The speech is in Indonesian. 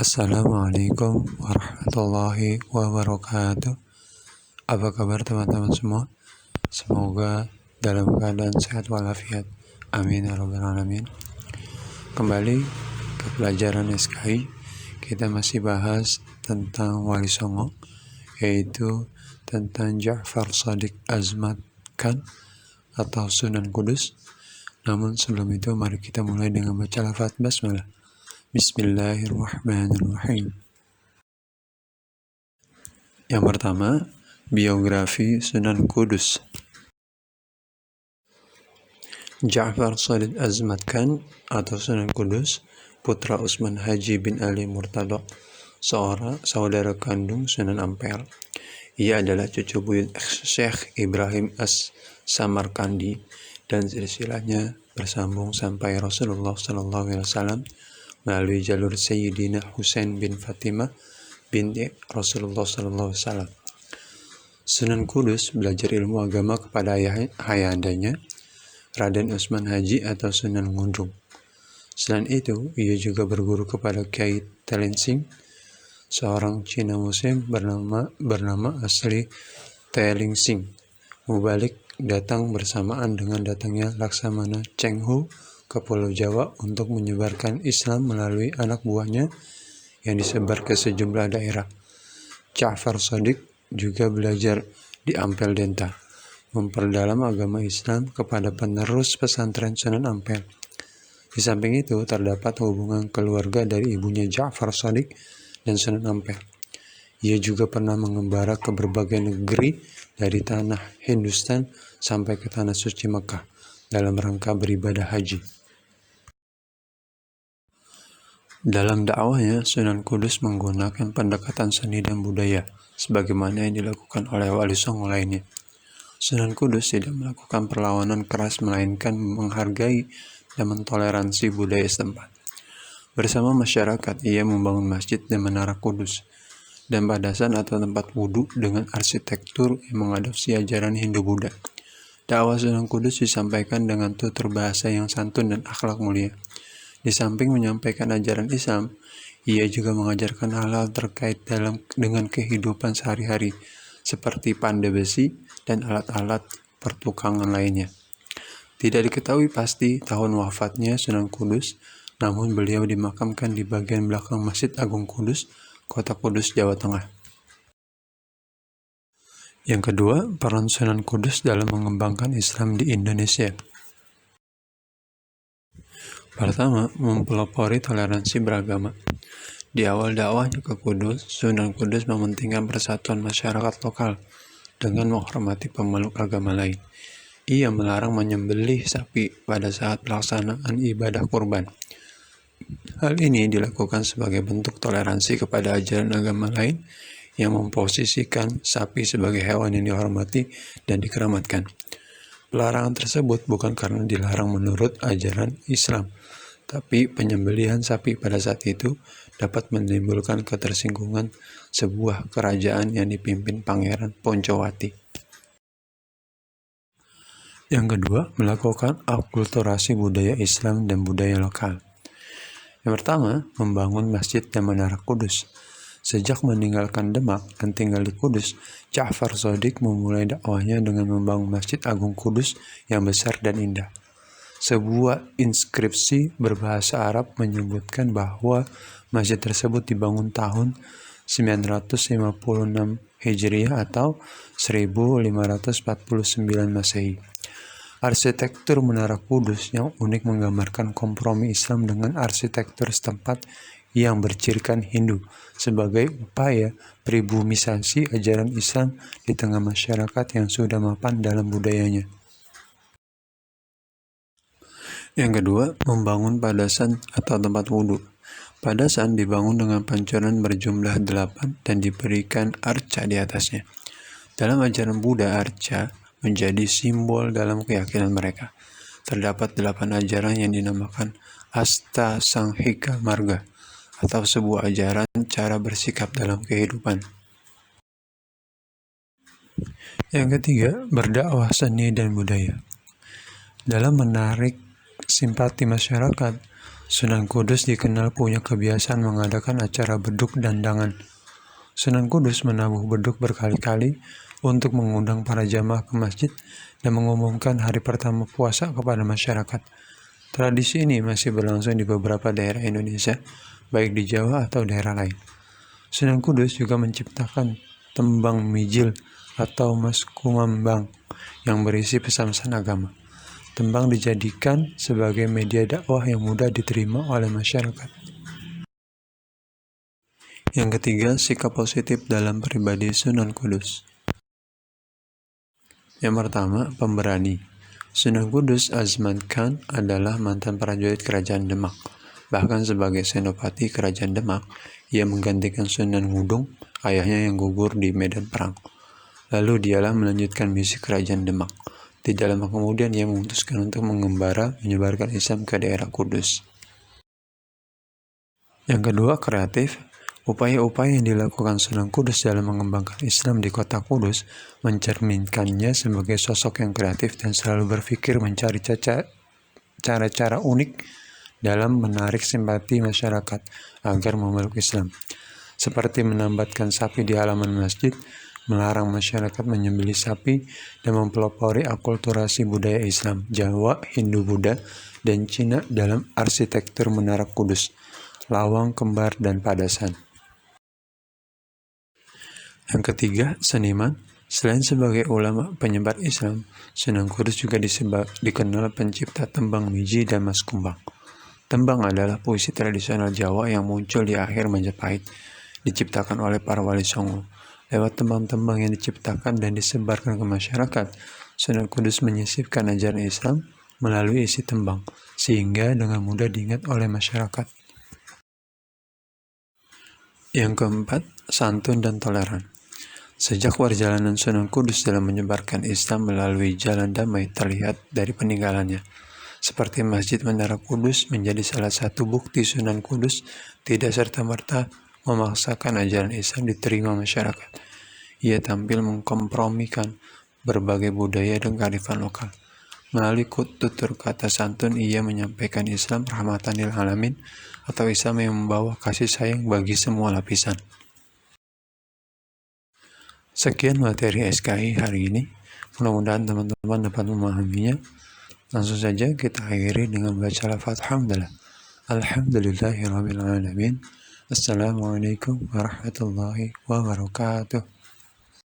Assalamualaikum warahmatullahi wabarakatuh. Apa kabar teman-teman semua? Semoga dalam keadaan sehat walafiat. Amin ya rabbal alamin. Kembali ke pelajaran SKI. Kita masih bahas tentang Wali Songo, yaitu tentang Ja'far Shadiq Azmat Khan atau Sunan Kudus. Namun sebelum itu mari kita mulai dengan baca lafaz basmalah. Bismillahirrahmanirrahim. Yang pertama, biografi Sunan Kudus. Ja'far Shadiq Azmat Khan atau Sunan Kudus, putra Utsman Haji bin Ali Murtadha, seorang saudara kandung Sunan Ampel. Ia adalah cucu buyut Syekh Ibrahim As-Samarkandi dan silsilahnya bersambung sampai Rasulullah SAW melalui jalur Sayyidina Husain bin Fatimah binti Rasulullah SAW. Sunan Kudus belajar ilmu agama kepada ayahandanya, Raden Utsman Haji atau Sunan Ngundung. Selain itu, ia juga berguru kepada Kiai Talinsing, seorang Cina Muslim bernama asli Talinsing. Mubalik datang bersamaan dengan datangnya Laksamana Cheng Ho ke Pulau Jawa untuk menyebarkan Islam melalui anak buahnya yang disebar ke sejumlah daerah. Ja'far Shadiq juga belajar di Ampel Denta, memperdalam agama Islam kepada penerus pesantren Sunan Ampel. Di samping itu, terdapat hubungan keluarga dari ibunya Ja'far Shadiq dan Sunan Ampel. Ia juga pernah mengembara ke berbagai negeri dari tanah Hindustan sampai ke tanah suci Mekah dalam rangka beribadah haji. Dalam dakwahnya, Sunan Kudus menggunakan pendekatan seni dan budaya, sebagaimana yang dilakukan oleh Wali Songo lainnya. Sunan Kudus tidak melakukan perlawanan keras, melainkan menghargai dan mentoleransi budaya setempat. Bersama masyarakat, ia membangun masjid dan menara Kudus, dan padasan atau tempat wudhu dengan arsitektur yang mengadopsi ajaran Hindu-Buddha. Dakwah Sunan Kudus disampaikan dengan tutur bahasa yang santun dan akhlak mulia. Di samping menyampaikan ajaran Islam, ia juga mengajarkan hal-hal terkait dengan kehidupan sehari-hari, seperti pandai besi dan alat-alat pertukangan lainnya. Tidak diketahui pasti tahun wafatnya Sunan Kudus, namun beliau dimakamkan di bagian belakang Masjid Agung Kudus, Kota Kudus, Jawa Tengah. Yang kedua, peran Sunan Kudus dalam mengembangkan Islam di Indonesia. Pertama, mempelopori toleransi beragama. Di awal dakwahnya ke Kudus, Sunan Kudus mementingkan persatuan masyarakat lokal dengan menghormati pemeluk agama lain. Ia melarang menyembelih sapi pada saat pelaksanaan ibadah kurban. Hal ini dilakukan sebagai bentuk toleransi kepada ajaran agama lain yang memposisikan sapi sebagai hewan yang dihormati dan dikeramatkan. Pelarangan tersebut bukan karena dilarang menurut ajaran Islam, tapi penyembelihan sapi pada saat itu dapat menimbulkan ketersinggungan sebuah kerajaan yang dipimpin Pangeran Poncowati. Yang kedua, melakukan akulturasi budaya Islam dan budaya lokal. Yang pertama, membangun masjid dan menara Kudus. Sejak meninggalkan Demak dan tinggal di Kudus, Ja'far Shadiq memulai dakwahnya dengan membangun Masjid Agung Kudus yang besar dan indah. Sebuah inskripsi berbahasa Arab menyebutkan bahwa masjid tersebut dibangun tahun 956 Hijriah atau 1549 Masehi. Arsitektur Menara Kudus yang unik menggambarkan kompromi Islam dengan arsitektur setempat yang bercirikan Hindu sebagai upaya pribumisasi ajaran Islam di tengah masyarakat yang sudah mapan dalam budayanya. Yang kedua, membangun padasan atau tempat wudhu. Padasan dibangun dengan pancuran berjumlah 8 dan diberikan arca di atasnya. Dalam ajaran Buddha, arca menjadi simbol dalam keyakinan mereka. Terdapat 8 ajaran yang dinamakan Asta Sanghika Marga, atau sebuah ajaran cara bersikap dalam kehidupan. Yang ketiga, berdakwah seni dan budaya. Dalam menarik simpati masyarakat, Sunan Kudus dikenal punya kebiasaan mengadakan acara beduk dan dangan. Sunan Kudus menabuh beduk berkali-kali untuk mengundang para jamaah ke masjid dan mengumumkan hari pertama puasa kepada masyarakat. Tradisi ini masih berlangsung di beberapa daerah Indonesia, baik di Jawa atau daerah lain. Sunan Kudus juga menciptakan tembang mijil atau mas kumambang yang berisi pesan-pesan agama. Tembang dijadikan sebagai media dakwah yang mudah diterima oleh masyarakat. Yang ketiga, sikap positif dalam pribadi Sunan Kudus. Yang pertama, pemberani. Sunan Kudus Azman Khan adalah mantan prajurit Kerajaan Demak. Bahkan sebagai senopati Kerajaan Demak, ia menggantikan Sunan Ngudung, ayahnya yang gugur di medan perang. Lalu dialah melanjutkan misi Kerajaan Demak. Tidak lama kemudian ia memutuskan untuk mengembara menyebarkan Islam ke daerah Kudus. Yang kedua, kreatif. Upaya-upaya yang dilakukan Sunan Kudus dalam mengembangkan Islam di kota Kudus mencerminkannya sebagai sosok yang kreatif dan selalu berpikir mencari cara-cara unik dalam menarik simpati masyarakat agar memeluk Islam. Seperti menambatkan sapi di halaman masjid, melarang masyarakat menyembelih sapi, dan mempelopori akulturasi budaya Islam, Jawa, Hindu, Buddha, dan Cina dalam arsitektur Menara Kudus, Lawang Kembar, dan Padasan. Yang ketiga, seniman. Selain sebagai ulama penyebar Islam, Sunan Kudus juga dikenal pencipta tembang miji dan mas kumbang. Tembang adalah puisi tradisional Jawa yang muncul di akhir Majapahit, diciptakan oleh para wali Songo. Lewat tembang-tembang yang diciptakan dan disebarkan ke masyarakat, Sunan Kudus menyisipkan ajaran Islam melalui isi tembang, sehingga dengan mudah diingat oleh masyarakat. Yang keempat, santun dan toleran. Sejak perjalanan Sunan Kudus dalam menyebarkan Islam melalui jalan damai terlihat dari peninggalannya. Seperti Masjid Menara Kudus menjadi salah satu bukti Sunan Kudus tidak serta-merta memaksakan ajaran Islam diterima masyarakat. Ia tampil mengkompromikan berbagai budaya dan kearifan lokal. Melalui tutur kata santun, ia menyampaikan Islam rahmatan lil alamin atau Islam yang membawa kasih sayang bagi semua lapisan. Sekian materi SKI hari ini. Mudah-mudahan teman-teman dapat memahaminya. Langsung saja kita akhiri dengan baca lafaz hamdalah. Alhamdulillahirrabbilalamin. Assalamualaikum warahmatullahi wabarakatuh.